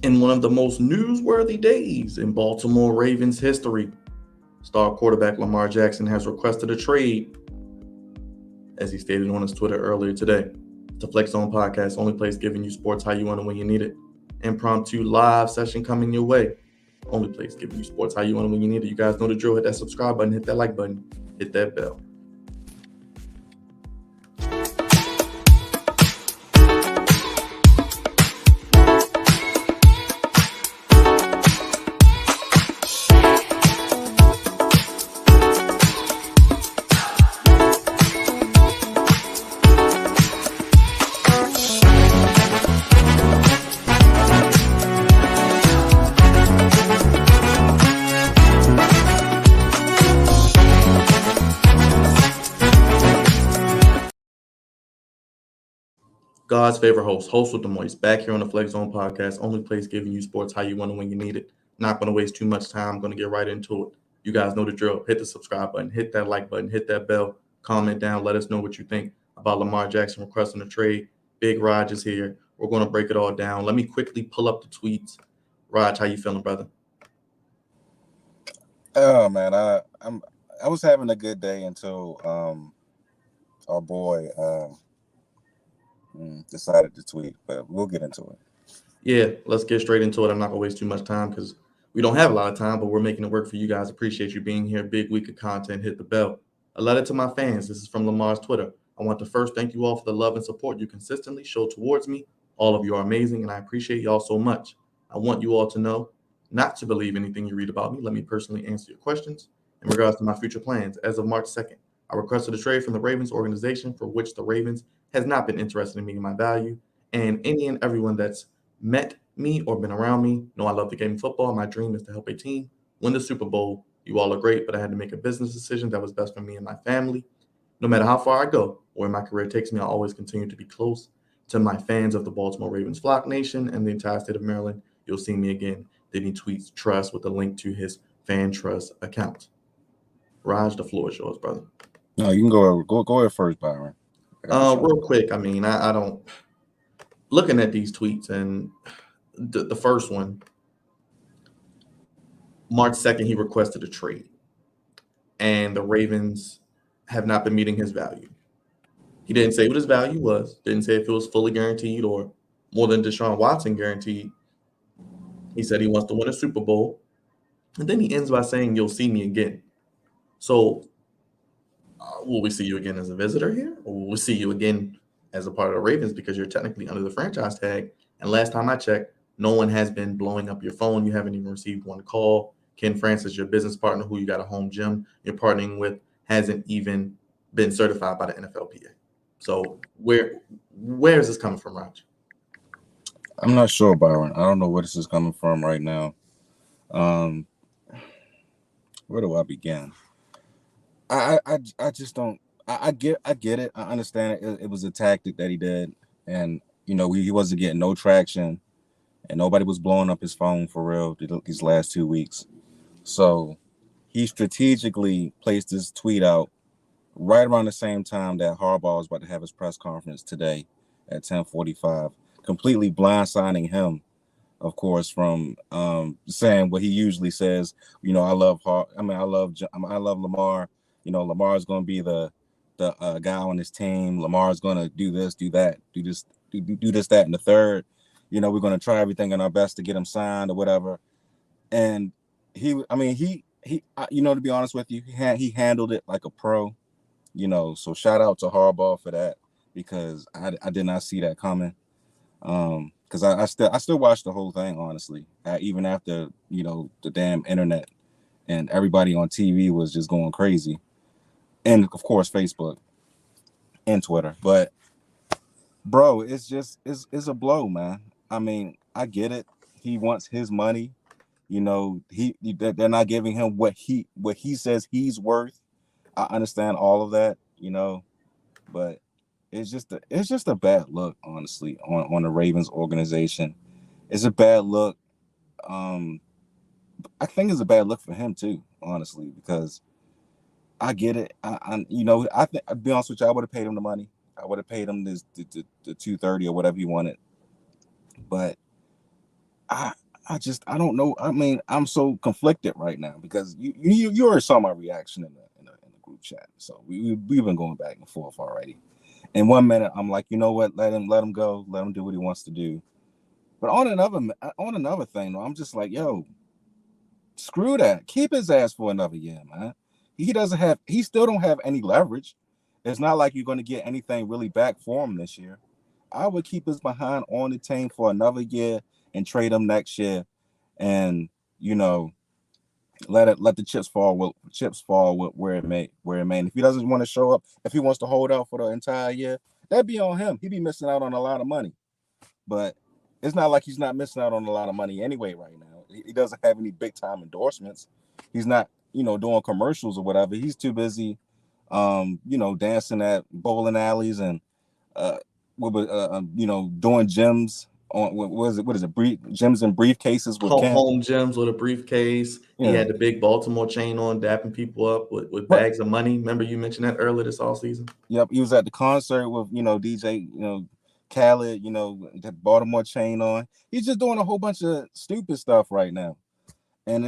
In one of the most newsworthy days in Baltimore Ravens history, star quarterback Lamar Jackson has requested a trade, as he stated on his Twitter earlier today. The Flex Zone podcast, only place giving you sports how you want it when you need it. Impromptu live session coming your way. Only place giving you sports how you want it when you need it. You guys know the drill. Hit that subscribe button, hit that like button, hit that bell. God's favorite host with the moist, back here on the Flex Zone podcast, only place giving you sports how you want it when you need it. Not going to waste too much time. I'm going to get right into it. You guys know the drill. Hit the subscribe button, hit that like button, hit that bell, comment down, let us know what you think about Lamar Jackson requesting a trade. Big Raj is here. We're going to break it all down. Let me quickly pull up the tweets. Raj, how you feeling, brother? Oh man, I was having a good day until our boy decided to tweet, but we'll get into it. Yeah, let's get straight into it. I'm not going to waste too much time because we don't have a lot of time, but we're making it work for you guys. Appreciate you being here. Big week of content. Hit the bell. A letter to my fans. This is from Lamar's Twitter. I want to first thank you all for the love and support you consistently show towards me. All of you are amazing, and I appreciate y'all so much. I want you all to know not to believe anything you read about me. Let me personally answer your questions. In regards to my future plans, as of March 2nd, I requested a trade from the Ravens organization for which the Ravens has not been interested in meeting my value, and any and everyone that's met me or been around me know I love the game of football. My dream is to help a team win the Super Bowl. You all are great, but I had to make a business decision that was best for me and my family. No matter how far I go or where my career takes me, I'll always continue to be close to my fans of the Baltimore Ravens Flock Nation and the entire state of Maryland. You'll see me again. Then he tweets trust with a link to his fan trust account. Raj, the floor is yours, brother. No, you can go ahead first, Byron. Real quick, I mean, I don't looking at these tweets and the first one, March 2nd, he requested a trade, and the Ravens have not been meeting his value. He didn't say what his value was, didn't say if it was fully guaranteed or more than Deshaun Watson guaranteed. He said he wants to win a Super Bowl. And then he ends by saying, "You'll see me again." So, will we see you again as a visitor here? Or will we see you again as a part of the Ravens because you're technically under the franchise tag? And last time I checked, no one has been blowing up your phone. You haven't even received one call. Ken Francis, your business partner, who you got a home gym you're partnering with, hasn't even been certified by the NFLPA. So where is this coming from, Raj? I'm not sure, Byron. I don't know where this is coming from right now. Um, where do I begin? I just don't. I get it. I understand it. It was a tactic that he did, and he wasn't getting no traction, and nobody was blowing up his phone for real these last 2 weeks. So he strategically placed this tweet out right around the same time that Harbaugh was about to have his press conference today at 10:45, completely blindsiding him, of course, from saying what he usually says. I love I love Lamar. Lamar's going to be the guy on his team. Lamar's going to do this, do that, do this, that, and the third. We're going to try everything in our best to get him signed or whatever. And to be honest with you, he handled it like a pro. So shout out to Harbaugh for that, because I did not see that coming. Because I still watched the whole thing, honestly, even after the damn internet and everybody on TV was just going crazy, and of course Facebook and Twitter. But bro, it's a blow, man. I mean, I get it. He wants his money. They're not giving him what he says he's worth. I understand all of that, but it's just a bad look, honestly, on the Ravens organization. It's a bad look. I think it's a bad look for him too, honestly, because I get it. I think, I'll be honest with you, I would have paid him the money. I would have paid him the 230 or whatever he wanted. But I I don't know. I mean, I'm so conflicted right now because you already saw my reaction in the group chat. So we've been going back and forth already. In 1 minute, I'm like, you know what? Let him go. Let him do what he wants to do. But on another thing, though, I'm just like, yo, screw that. Keep his ass for another year, man. He still don't have any leverage. It's not like you're going to get anything really back for him this year. I would keep his behind on the team for another year and trade him next year, and you know let the chips fall with where it may. And if he doesn't want to show up, if he wants to hold out for the entire year, that'd be on him. He'd be missing out on a lot of money. But it's not like he's not missing out on a lot of money anyway right now. He doesn't have any big time endorsements. He's not, doing commercials or whatever. He's too busy, dancing at bowling alleys and, uh, doing gyms on what is it? Gyms and briefcases with Ken. Home gyms with a briefcase. He Yeah, had the big Baltimore chain on, dapping people up with but bags of money. Remember you mentioned that earlier this all season? yep, he was at the concert with DJ Khaled, the Baltimore chain on. He's just doing a whole bunch of stupid stuff right now, and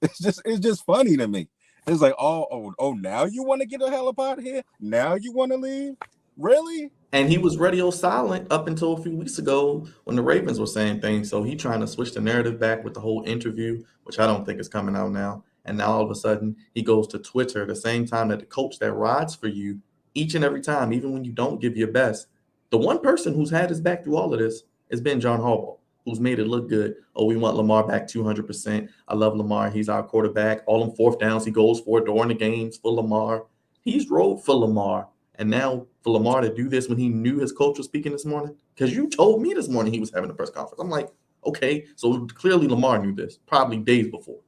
it's just funny to me. It's like, oh, now you want to get the hell up out of here? Now you want to leave? Really? And he was radio silent up until a few weeks ago when the Ravens were saying things. So he trying to switch the narrative back with the whole interview, which I don't think is coming out now. And now all of a sudden he goes to Twitter the same time that the coach that rides for you each and every time, even when you don't give your best. The one person who's had his back through all of this has been John Harbaugh, who's made it look good. Oh, we want Lamar back 200%. I love Lamar. He's our quarterback. All them fourth downs he goes for during the games for Lamar. He's rode for Lamar. And now for Lamar to do this when he knew his coach was speaking this morning, because you told me this morning he was having a press conference. I'm like, okay, so clearly Lamar knew this, probably days before.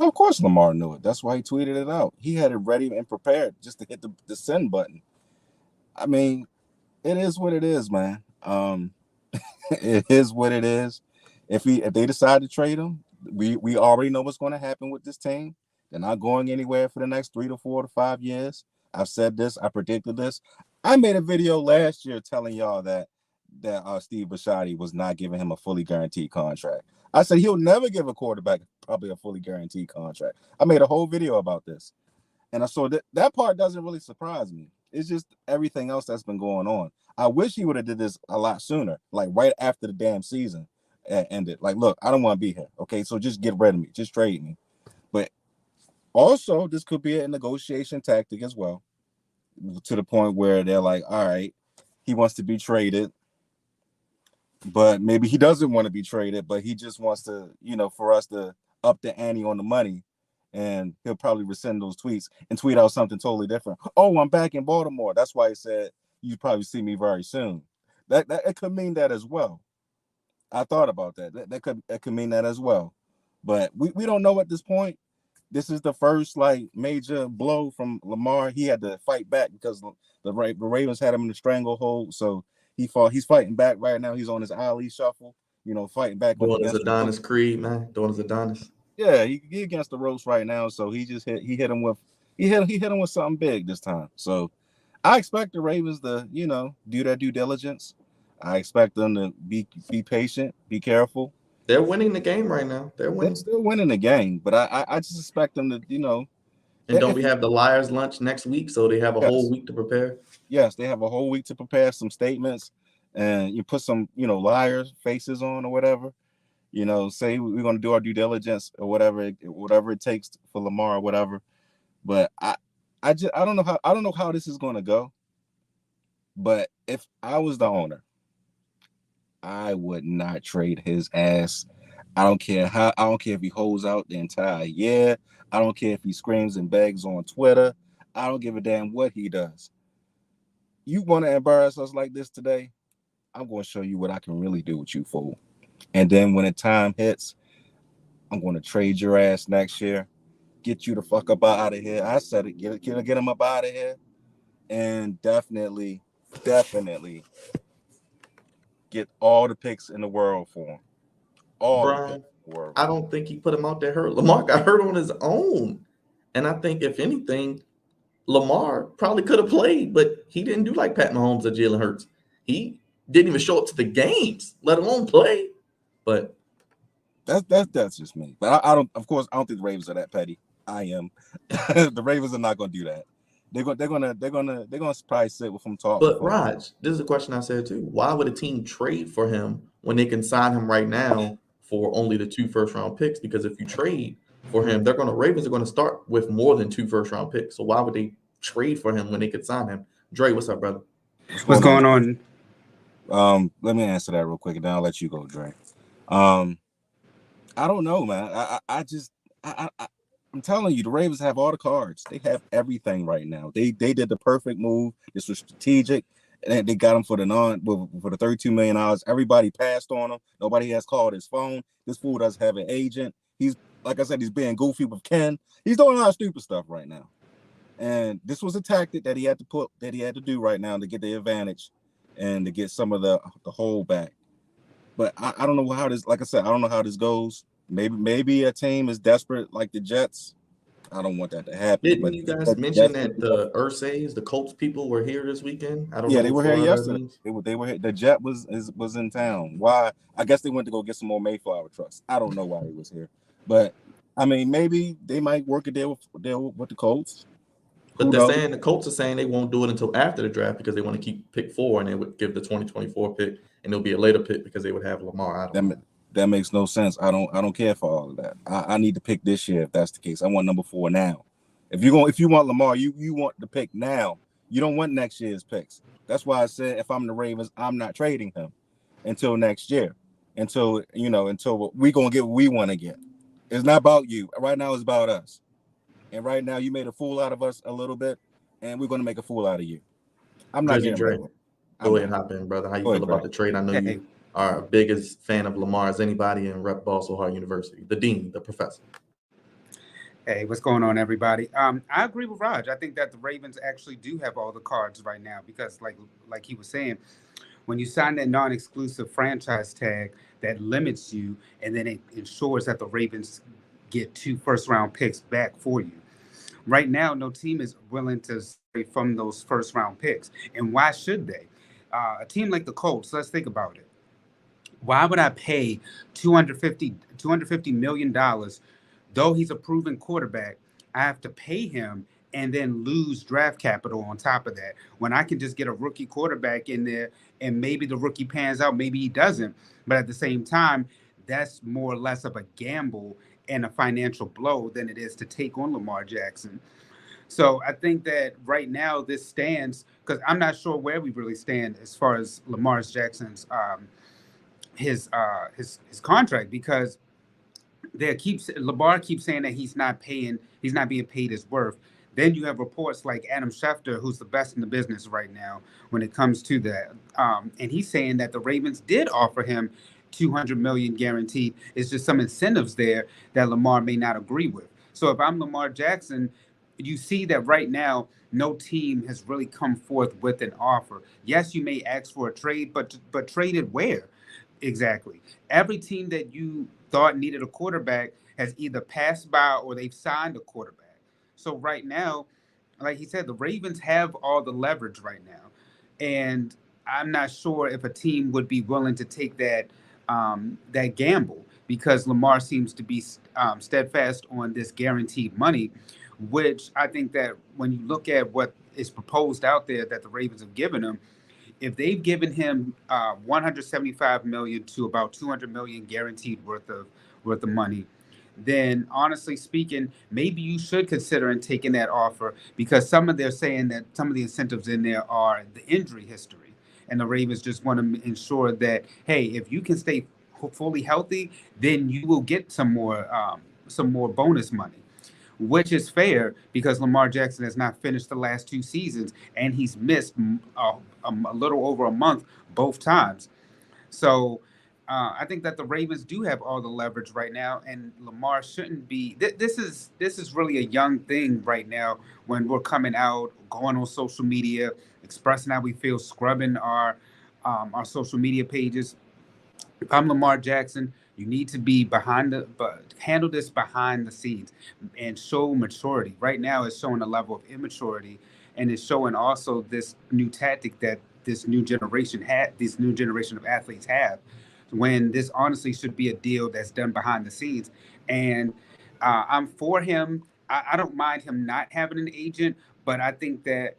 Of course Lamar knew it. That's why he tweeted it out. He had it ready and prepared just to hit the send button. I mean, it is what it is, man. It is what it is. If they decide to trade him, we already know what's going to happen with this team. They're not going anywhere for the next 3 to 4 to 5 years. I've said this. I predicted this. I made a video last year telling y'all that Steve Bisciotti was not giving him a fully guaranteed contract. I said he'll never give a quarterback probably a fully guaranteed contract. I made a whole video about this, and I saw that part doesn't really surprise me. It's just everything else that's been going on. I wish he would have did this a lot sooner, like right after the damn season ended. Like, look, I don't want to be here. Okay, so just get rid of me. Just trade me. But also, this could be a negotiation tactic as well, to the point where they're like, all right, he wants to be traded, but maybe he doesn't want to be traded, but he just wants to, for us to up the ante on the money, and he'll probably rescind those tweets and tweet out something totally different. Oh, I'm back in Baltimore. That's why he said you probably see me very soon. That it could mean that as well. I thought about that. That could mean that as well. But we don't know at this point. This is the first major blow from Lamar. He had to fight back because the Ravens had him in the stranglehold. So he's fighting back right now. He's on his Ali shuffle, fighting back. Doing his Adonis Creed, man. Doing his Adonis. Yeah, he against the ropes right now. So he hit him with something big this time. So I expect the Ravens to, do their due diligence. I expect them to be patient, be careful. They're winning the game right now. They're winning. They're still winning the game, but I just expect them to, And don't we have the Liars Lunch next week? So they have a whole week to prepare? Yes, they have a whole week to prepare some statements, and you put some, liars faces on or whatever. Say we're going to do our due diligence or whatever it takes for Lamar or whatever. But I don't know how this is going to go. But if I was the owner, I would not trade his ass. I don't care if he holds out the entire year. I don't care if he screams and begs on Twitter. I don't give a damn what he does. You want to embarrass us like this today? I'm going to show you what I can really do with you, fool. And then when the time hits, I'm going to trade your ass next year. Get you the fuck up out of here. I said it. Get him up out of here. And definitely get all the picks in the world for him. Brian, I don't think he put him out there hurt. Lamar got hurt on his own. And I think, if anything, Lamar probably could have played, but he didn't do like Pat Mahomes or Jalen Hurts. He didn't even show up to the games, let alone play. But That's just me. But I don't. Of course, I don't think the Ravens are that petty. I am. The Ravens are not going to do that. They're gonna probably sit with him talking But for. Raj, this is a question I said too. Why would a team trade for him when they can sign him right now for only the 2 first-round picks? Because if you trade for him, Ravens are gonna start with more than 2 first-round picks. So why would they trade for him when they could sign him? Dre, what's up, brother? What's What's going on? going on? Let me answer that real quick, and then I'll let you go, Dre. Um, I don't know, man. I just I'm telling you, the Ravens have all the cards. They have everything right now. They did the perfect move. This was strategic, and they got him for the $32 million. Everybody passed on him. Nobody has called his phone. This fool doesn't have an agent. He's, like I said, he's being goofy with Ken. He's doing a lot of stupid stuff right now. And this was a tactic that he had to do right now to get the advantage and to get some of the hold back. But I don't know how this, like I said, I don't know how this goes. Maybe a team is desperate like the Jets. I don't want that to happen. Didn't But you guys mention that the Ursays, the Colts people, were here this weekend? I don't know. yeah, they what were here Florida yesterday. means. They were here. The Jet was in town. Why? I guess they went to go get some more Mayflower trucks. I don't know why he was here, but I mean, maybe they might work a deal with the Colts. But the Colts are saying they won't do it until after the draft because they want to keep pick 4 and they would give the 2024 pick and it'll be a later pick because they would have Lamar. I don't know. That makes no sense. I don't care for all of that. I need to pick this year if that's the case. I want number 4 now. If you want Lamar, you want the pick now. You don't want next year's picks. That's why I said if I'm the Ravens, I'm not trading him until next year. Until we're gonna get what we want to get. It's not about you. Right now it's about us. And right now you made a fool out of us a little bit, and we're gonna make a fool out of you. I'm not getting Dre, rid of him. go ahead and hop in, brother. How you Go feel ahead, about Dre. the trade? I know you are biggest fan of Lamar as anybody and rep Baltimore Hart University, the dean, the professor. Hey, what's going on, everybody? I agree with Raj. I think that the Ravens actually do have all the cards right now because, like he was saying, when you sign that non-exclusive franchise tag that limits you, and then it ensures that the Ravens get 2 first-round picks back for you. Right now, no team is willing to stray from those first-round picks, and why should they? A team like the Colts, let's think about it. Why would I pay $250 million, though he's a proven quarterback? I have to pay him and then lose draft capital on top of that when I can just get a rookie quarterback in there and maybe the rookie pans out, maybe he doesn't. But at the same time, that's more or less of a gamble and a financial blow than it is to take on Lamar Jackson. So I think that right now this stands because I'm not sure where we really stand as far as Lamar Jackson's his contract, because Lamar keeps saying that he's not being paid his worth. Then you have reports like Adam Schefter, who's the best in the business right now when it comes to that, and he's saying that the Ravens did offer him 200 million guaranteed. It's just some incentives there that Lamar may not agree with. So if I'm Lamar Jackson, you see that right now no team has really come forth with an offer. Yes, you may ask for a trade, but traded where? Exactly. Every team that you thought needed a quarterback has either passed by or they've signed a quarterback. So right now, like he said, the Ravens have all the leverage right now, and I'm not sure if a team would be willing to take that gamble because Lamar seems to be steadfast on this guaranteed money, which I think that when you look at what is proposed out there that the Ravens have given him, if they've given him 175 million to about 200 million guaranteed worth of money, then honestly speaking, maybe you should consider taking that offer because they're saying that some of the incentives in there are the injury history, and the Ravens just want to ensure that hey, if you can stay fully healthy, then you will get some more bonus money, which is fair because Lamar Jackson has not finished the last 2 seasons and he's missed a little over a month both times. So I think that the Ravens do have all the leverage right now, and Lamar shouldn't be. This is really a young thing right now when we're coming out, going on social media, expressing how we feel, scrubbing our social media pages. If I'm Lamar Jackson, you need to be but handle this behind the scenes and show maturity. Right now, it's showing a level of immaturity, and it's showing also this new tactic that this new generation of athletes have. when this honestly should be a deal that's done behind the scenes. And I'm for him. I don't mind him not having an agent, but I think that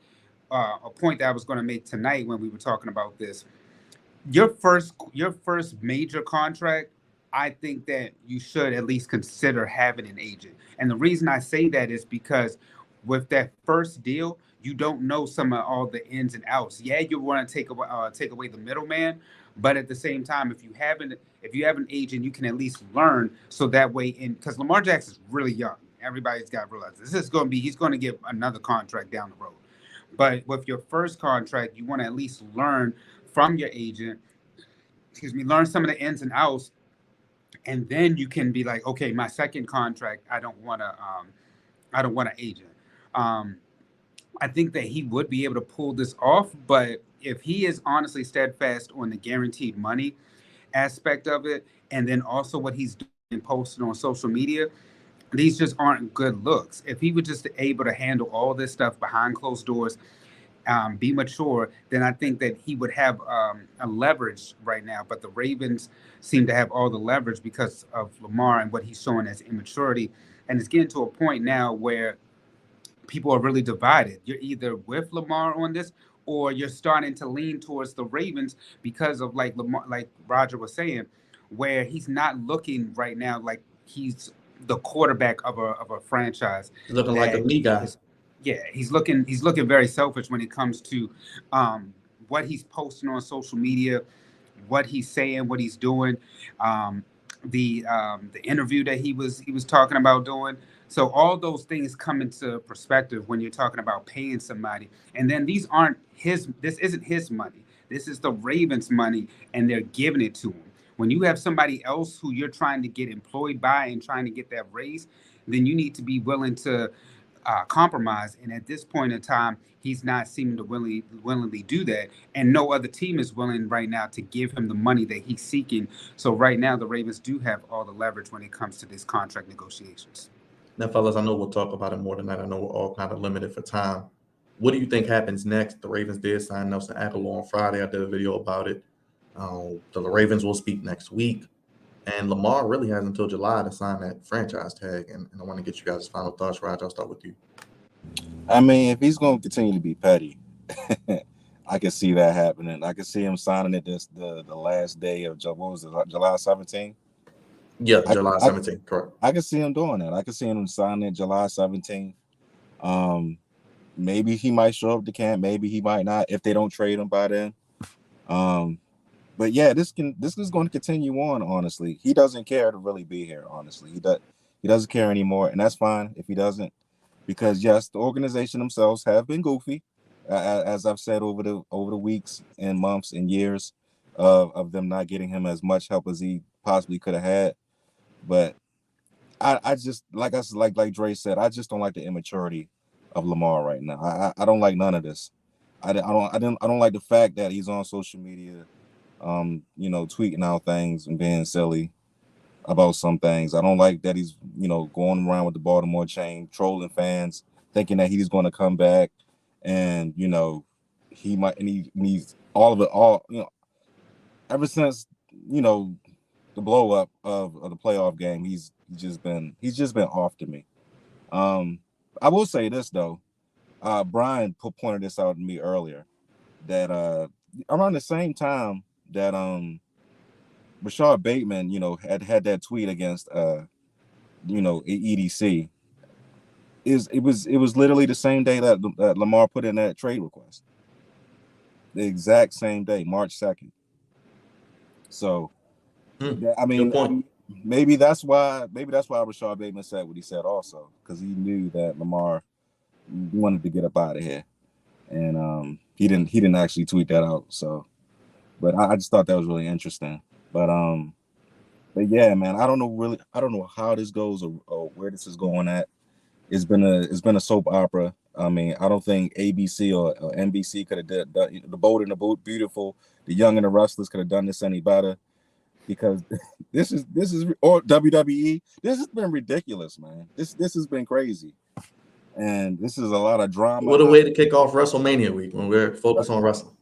a point that I was going to make tonight when we were talking about this, your first major contract, I think that you should at least consider having an agent. And the reason I say that is because with that first deal, you don't know some of all the ins and outs. Yeah, you want to take away the middleman, but at the same time, if you have an agent, you can at least learn. So that way, in because Lamar Jackson's really young, everybody's got to realize this is going to be he's going to get another contract down the road. But with your first contract, you want to at least learn from your agent, learn some of the ins and outs, and then you can be like, okay, my second contract, I don't want an agent. Um, I think that he would be able to pull this off, but if he is honestly steadfast on the guaranteed money aspect of it, and then also what he's doing and posting on social media, these just aren't good looks. If he was just able to handle all this stuff behind closed doors, be mature, then I think that he would have a leverage right now. But the Ravens seem to have all the leverage because of Lamar and what he's showing as immaturity. And it's getting to a point now where people are really divided. You're either with Lamar on this, or you're starting to lean towards the Ravens because of like Lamar, like Roger was saying, where he's not looking right now like he's the quarterback of a franchise. He's looking like a That me guy. is, yeah, he's looking very selfish when it comes to what he's posting on social media, what he's saying, what he's doing, um, the interview that he was talking about doing. So all those things come into perspective when you're talking about paying somebody. And then these aren't his. This isn't his money. This is the Ravens' money, and they're giving it to him. When you have somebody else who you're trying to get employed by and trying to get that raise, then you need to be willing to compromise. And at this point in time, he's not seeming to willingly do that. And no other team is willing right now to give him the money that he's seeking. So right now, the Ravens do have all the leverage when it comes to this contract negotiations. Now, fellas, I know we'll talk about it more tonight. I know we're all kind of limited for time. What do you think happens next? The Ravens did sign Nelson Aguilar on Friday. I did a video about it. The Ravens will speak next week. And Lamar really has until July to sign that franchise tag. And I want to get you guys' final thoughts, Raj. I'll start with you. I mean, if he's going to continue to be petty, I can see that happening. I can see him signing it the last day of what was it, July 17th? Yeah, July 17th, correct. I can see him doing that. I can see him signing it July 17th. Maybe he might show up to camp. Maybe he might not if they don't trade him by then. But yeah, this is going to continue on. Honestly, he doesn't care to really be here. Honestly, he doesn't care anymore, and that's fine if he doesn't, because yes, the organization themselves have been goofy, as I've said over the weeks and months and years of them not getting him as much help as he possibly could have had. But I just like Dre said, I just don't like the immaturity of Lamar right now. I don't like none of this. I don't like the fact that he's on social media, tweeting out things and being silly about some things. I don't like that he's, going around with the Baltimore chain, trolling fans, thinking that he's going to come back, and he might, and he's all of it, ever since the blow up of the playoff game, he's just been off to me. I will say this though, Brian pointed this out to me earlier, that around the same time that Rashad Bateman, had that tweet against EDC, it was literally the same day that Lamar put in that trade request. The exact same day, March 2nd. So I mean, good point. maybe that's why Rashad Bateman said what he said also, because he knew that Lamar wanted to get up out of here, and he didn't actually tweet that out. So, but I just thought that was really interesting. But yeah, man, I don't know how this goes or where this is going at. It's been a soap opera. I mean, I don't think ABC or NBC could have done The Bold and the Beautiful, The Young and the Restless could have done this any better, because this is or WWE. This has been ridiculous, man. This has been crazy, and this is a lot of drama. What a way to kick off WrestleMania week when we're focused on wrestling.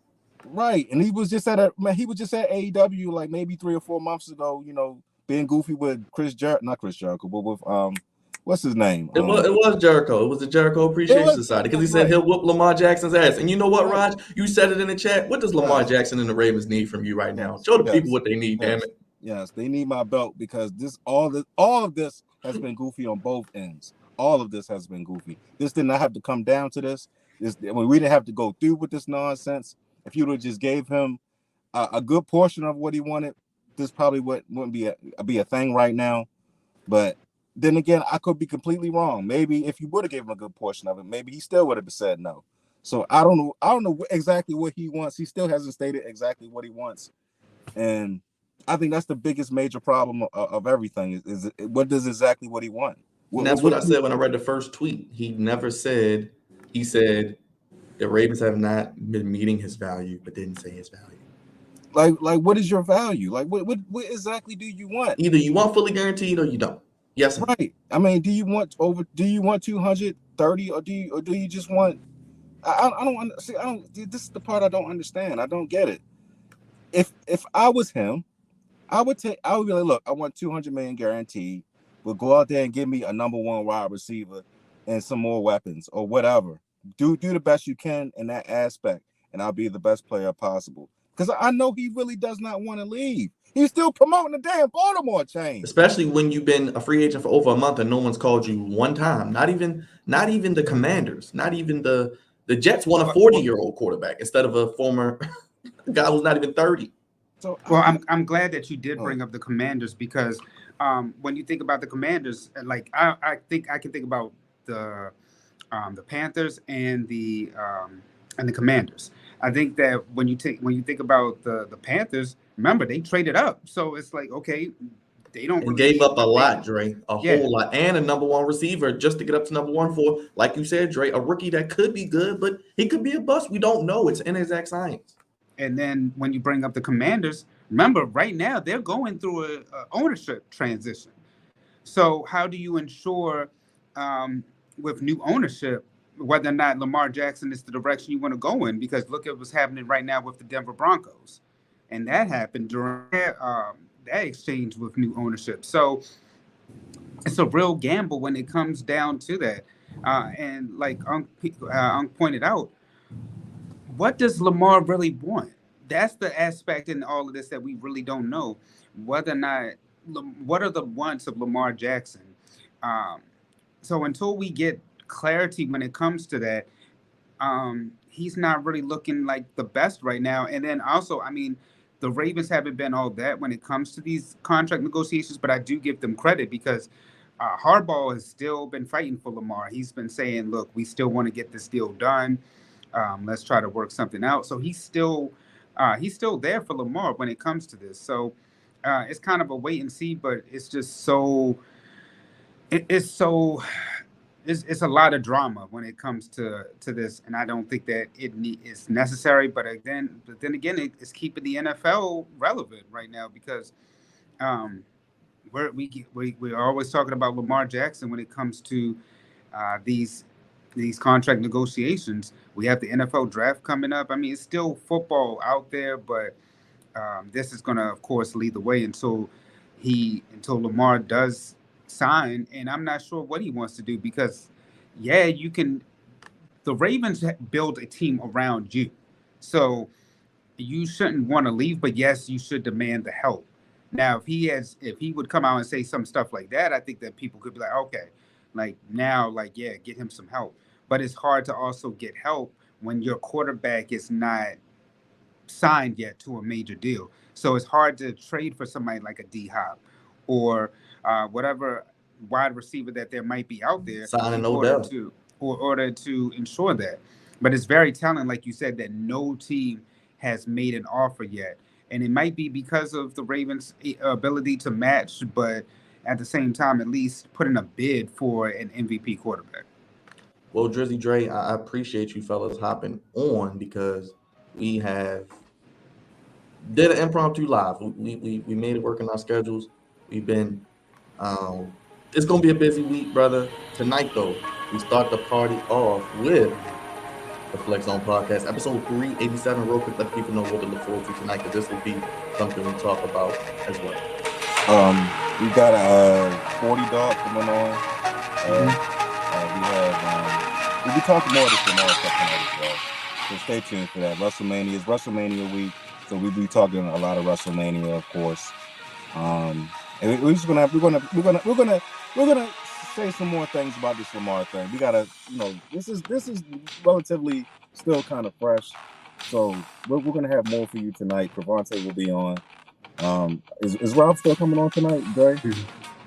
Right, and he was just at AEW like maybe 3 or 4 months ago. Being goofy with not Chris Jericho, but with what's his name? It was Jericho. It was the Jericho Appreciation Society because he said he'll whoop Lamar Jackson's ass. And you know what, Right. Raj? You said it in the chat. What does Lamar Jackson and the Ravens need from you right now? Show the people what they need, damn it. Yes, they need my belt because all of this has been goofy on both ends. All of this has been goofy. This did not have to come down to this. We didn't have to go through with this nonsense. If you would have just gave him a good portion of what he wanted, this probably wouldn't be a thing right now. But then again, I could be completely wrong. Maybe if you would have given him a good portion of it, maybe he still would have said no. So I don't know exactly what he wants. He still hasn't stated exactly what he wants, and I think that's the biggest major problem of everything is what does exactly what he want. And that's what I said when I read the first tweet. He never said. He said the Ravens have not been meeting his value, but didn't say his value. Like what is your value? Like what exactly do you want? Either you want fully guaranteed or you don't. Yes. Right. I mean, do you want 230 or do you just want? I don't see. This is the part I don't understand. I don't get it. If I was him, I would be like, look, I want 200 million guaranteed. We'll go out there and give me a number one wide receiver and some more weapons or whatever. Do the best you can in that aspect, and I'll be the best player possible. Because I know he really does not want to leave. He's still promoting the damn Baltimore chain. Especially when you've been a free agent for over a month and no one's called you one time. Not even the Commanders. Not even the Jets want a 40-year-old quarterback instead of a former guy who's not even 30. So I'm glad that you did bring up the Commanders because when you think about the Commanders, like I think I can think about the Panthers and the Commanders. I think that when you think about the Panthers, remember they traded up, so it's like okay, they don't and gave up a lot, Dre, whole lot, and a number one receiver just to get up to number one for, like you said, Dre, a rookie that could be good, but he could be a bust. We don't know. It's inexact science. And then when you bring up the Commanders, remember right now they're going through a ownership transition. So how do you ensure with new ownership whether or not Lamar Jackson is the direction you want to go in? Because look at what's happening right now with the Denver Broncos, and that happened during that exchange with new ownership. So it's a real gamble when it comes down to that. And like Unc pointed out, what does Lamar really want? That's the aspect in all of this that we really don't know. Whether or not, what are the wants of Lamar Jackson? So until we get clarity when it comes to that, he's not really looking like the best right now. And then also, I mean, the Ravens haven't been all that when it comes to these contract negotiations, but I do give them credit because Harbaugh has still been fighting for Lamar. He's been saying, look, we still want to get this deal done. Let's try to work something out. So he's still there for Lamar when it comes to this. So it's kind of a wait and see, but it's just it's a lot of drama when it comes to this, and I don't think that it's necessary. But then again, it's keeping the NFL relevant right now because we're always talking about Lamar Jackson when it comes to these contract negotiations. We have the NFL draft coming up. I mean, it's still football out there, but this is going to, of course, lead the way until Lamar does sign. And I'm not sure what he wants to do because, the Ravens build a team around you. So you shouldn't want to leave, but yes, you should demand the help. Now, if he would come out and say some stuff like that, I think that people could be like, okay, get him some help. But it's hard to also get help when your quarterback is not signed yet to a major deal. So it's hard to trade for somebody like a D-Hop or whatever wide receiver that there might be out there in order to ensure that. But it's very telling, like you said, that no team has made an offer yet. And it might be because of the Ravens' ability to match, but at the same time, at least put in a bid for an MVP quarterback. Well, Drizzy Dre, I appreciate you fellas hopping on because we did an impromptu live. We made it work in our schedules. We've been it's gonna be a busy week, brother. Tonight though, we start the party off with the Flex Zone Podcast, episode 387. Real quick, let people know what to look forward to tonight, because this will be something we talk about as well. We got a 40 dog coming on. We'll be talking more of this Lamar stuff tonight as well. So stay tuned for that. WrestleMania is WrestleMania week, so we'll be talking a lot of WrestleMania, of course. And we're just gonna say some more things about this Lamar thing. We gotta, this is relatively still kind of fresh, so we're gonna have more for you tonight. Pravante will be on. Is Ralph still coming on tonight, Dre?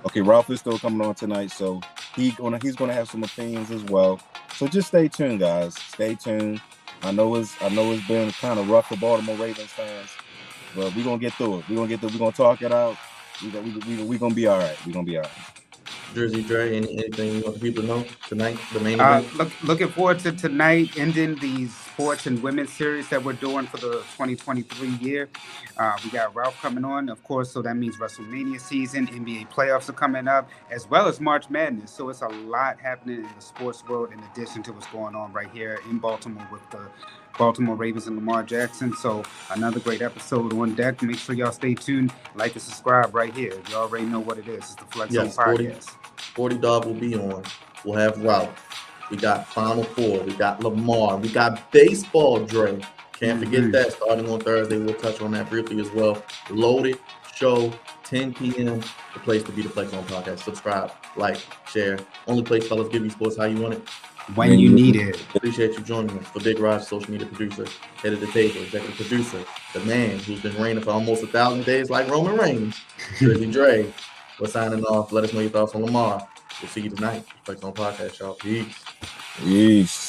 Okay, Ralph is still coming on tonight, so he's gonna have some opinions as well. So just stay tuned, guys. Stay tuned. I know it's been kind of rough for Baltimore Ravens fans, but we're gonna get through it. We're gonna talk it out. We're gonna be all right. We're gonna be all right. Jersey Dre, anything you want people to know tonight? The main event? Looking forward to tonight, ending the sports and women's series that we're doing for the 2023 year. We got Ralph coming on, of course, so that means WrestleMania season, NBA playoffs are coming up, as well as March Madness. So it's a lot happening in the sports world in addition to what's going on right here in Baltimore with the Baltimore Ravens and Lamar Jackson. So another great episode on deck. Make sure y'all stay tuned, like and subscribe right here. You already know what it is. It's the Flex Zone Podcast. 40 Dog will be on. We'll have Ralph. We got Final Four. We got Lamar. We got baseball, Dre. Can't forget that. Starting on Thursday, we'll touch on that briefly as well. Loaded show, 10 p.m. The place to be, the Flex Zone Podcast. Subscribe, like, share. Only place, fellas, give you sports how you want it. When you need it. Appreciate you joining us. For Big Raj, social media producer, head of the table, executive producer, the man who's been reigning for almost 1,000 days like Roman Reigns, Jersey Dre. We're signing off. Let us know your thoughts on Lamar. We'll see you tonight. Flex Zone Podcast, y'all. Peace. Peace.